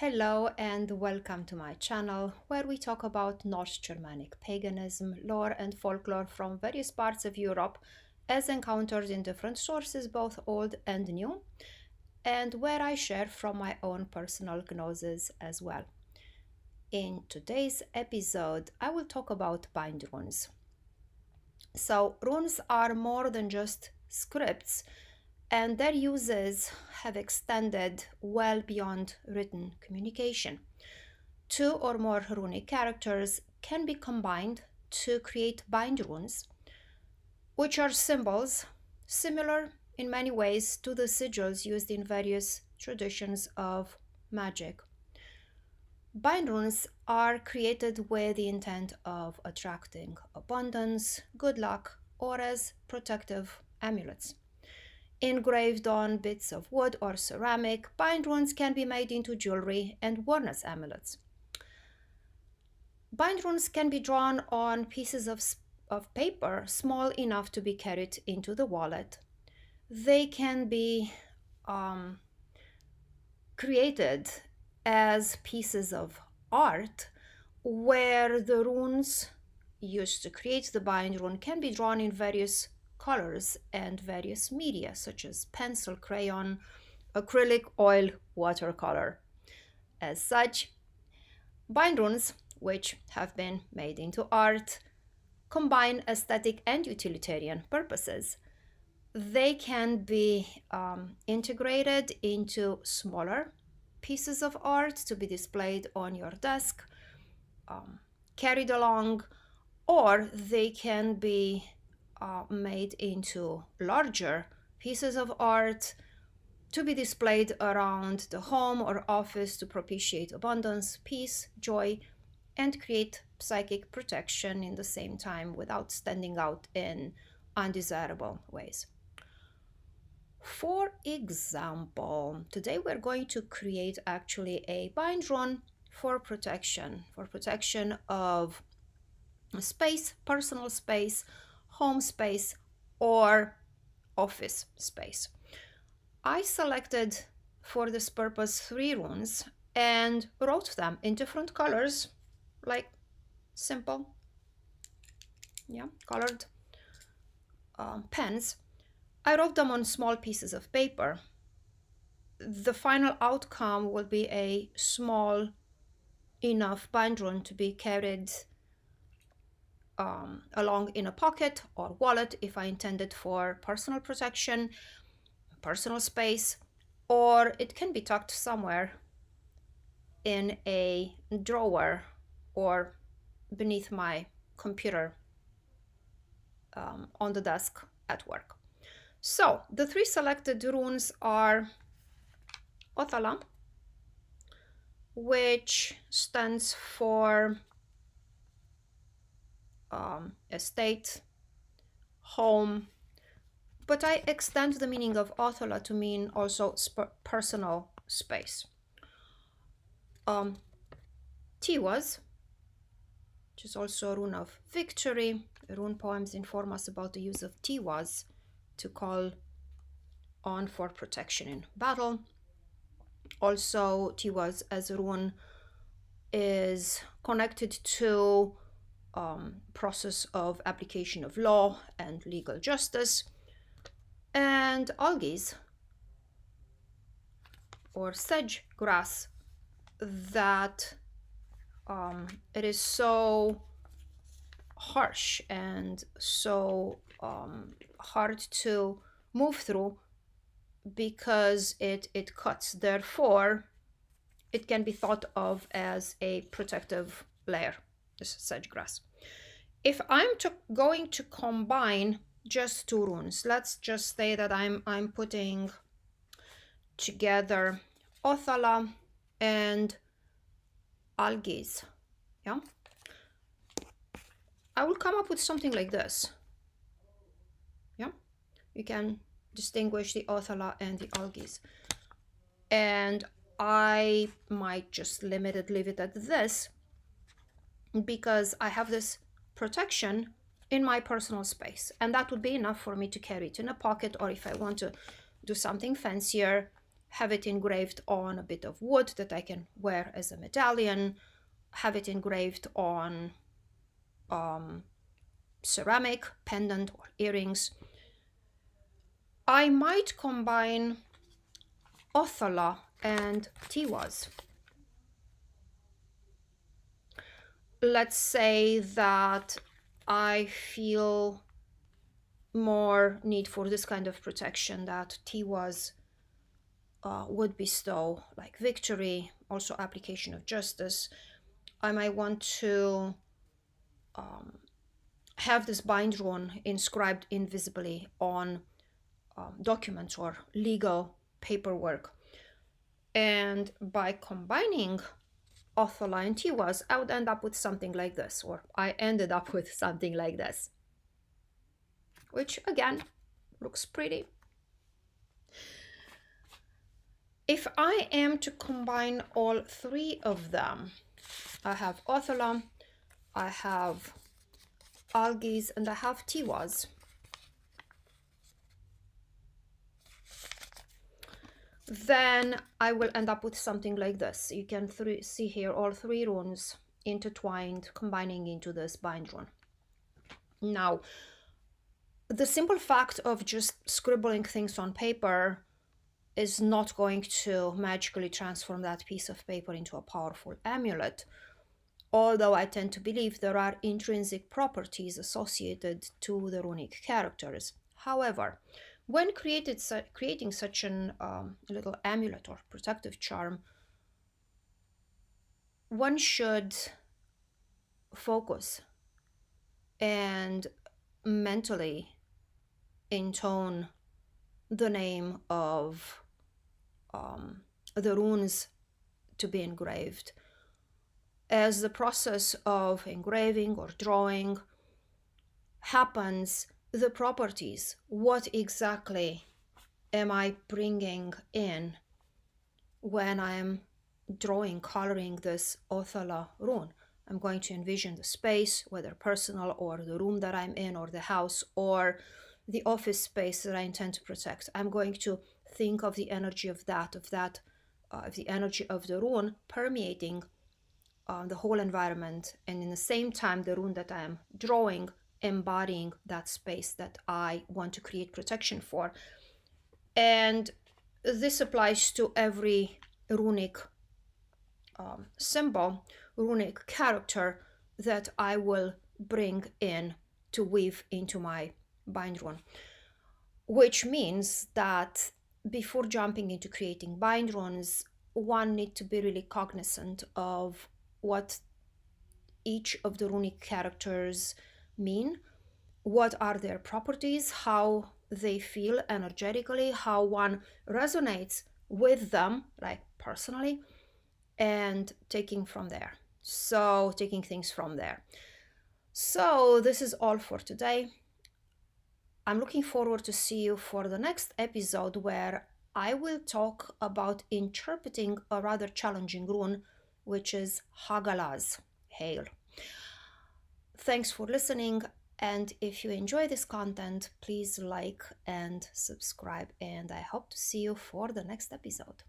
Hello and welcome to my channel where we talk about North Germanic paganism, lore and folklore from various parts of Europe as encountered in different sources, both old and new, and where I share from my own personal gnosis as well. In today's episode, I will talk about Bindrunes. So runes are more than just scripts, and their uses have extended well beyond written communication. Two or more runic characters can be combined to create Bindrunes, which are symbols similar in many ways to the sigils used in various traditions of magic. Bindrunes are created with the intent of attracting abundance, good luck, or as protective amulets. Engraved on bits of wood or ceramic, Bindrunes can be made into jewelry and worn as amulets. Bindrunes can be drawn on pieces of paper small enough to be carried into the wallet. They can be created as pieces of art where the runes used to create the Bindrune can be drawn in various colors and various media such as pencil, crayon, acrylic, oil, watercolor. As such, Bindrunes, which have been made into art, combine aesthetic and utilitarian purposes. They can be integrated into smaller pieces of art to be displayed on your desk, carried along, or they can be made into larger pieces of art to be displayed around the home or office to propitiate abundance, peace, joy, and create psychic protection in the same time without standing out in undesirable ways. For example, today we're going to create actually a Bindrune for protection of space, personal space, home space, or office space. I selected for this purpose 3 runes and wrote them in different colors, like simple, colored pens. I wrote them on small pieces of paper. The final outcome will be a small enough Bindrune to be carried along in a pocket or wallet if I intended for personal protection, personal space, or it can be tucked somewhere in a drawer or beneath my computer on the desk at work. So the 3 selected runes are Othala, which stands for estate, home, but I extend the meaning of Othala to mean also personal space. Tiwas, which is also a rune of victory. Rune poems inform us about the use of Tiwas to call on for protection in battle. Also, Tiwas as a rune is connected to process of application of law and legal justice. And algaes or sedge grass that it is so harsh and so hard to move through because it cuts. Therefore, it can be thought of as a protective layer, this sedge grass. If I'm going to combine just 2 runes, let's just say that I'm putting together Othala and algaes, I will come up with something like this. You can distinguish the Othala and the algaes, and I might just leave it at this because I have this protection in my personal space, and that would be enough for me to carry it in a pocket, or if I want to do something fancier, have it engraved on a bit of wood that I can wear as a medallion, have it engraved on ceramic, pendant, or earrings. I might combine Othala and Tiwaz. Let's say that I feel more need for this kind of protection that Tiwaz would bestow, like victory, also application of justice. I might want to have this Bindrune inscribed invisibly on documents or legal paperwork. And by combining Othala and Tiwaz, I would end up with something like this, or I ended up with something like this, which again looks pretty. If I am to combine all three of them, I have Othala, I have Algiz, and I have Tiwaz. Then I will end up with something like this. You can see here all three runes intertwined, combining into this Bindrune. Now, the simple fact of just scribbling things on paper is not going to magically transform that piece of paper into a powerful amulet, although I tend to believe there are intrinsic properties associated to the runic characters. However, when creating such an little amulet or protective charm, one should focus and mentally intone the name of the runes to be engraved. As the process of engraving or drawing happens, the properties, what exactly am I bringing in when I'm drawing, coloring this Othala rune? I'm going to envision the space, whether personal or the room that I'm in or the house or the office space that I intend to protect. I'm going to think of the energy of the energy of the rune permeating the whole environment, and in the same time the rune that I'm drawing embodying that space that I want to create protection for. And this applies to every runic symbol, runic character that I will bring in to weave into my Bindrune, which means that before jumping into creating Bindrunes, one need to be really cognizant of what each of the runic characters mean, what are their properties, how they feel energetically, how one resonates with them, like personally, and taking things from there. So this is all for today. I'm looking forward to see you for the next episode, where I will talk about interpreting a rather challenging rune, which is Hagalaz, hail. Thanks for listening, and if you enjoy this content, please like and subscribe, and I hope to see you for the next episode.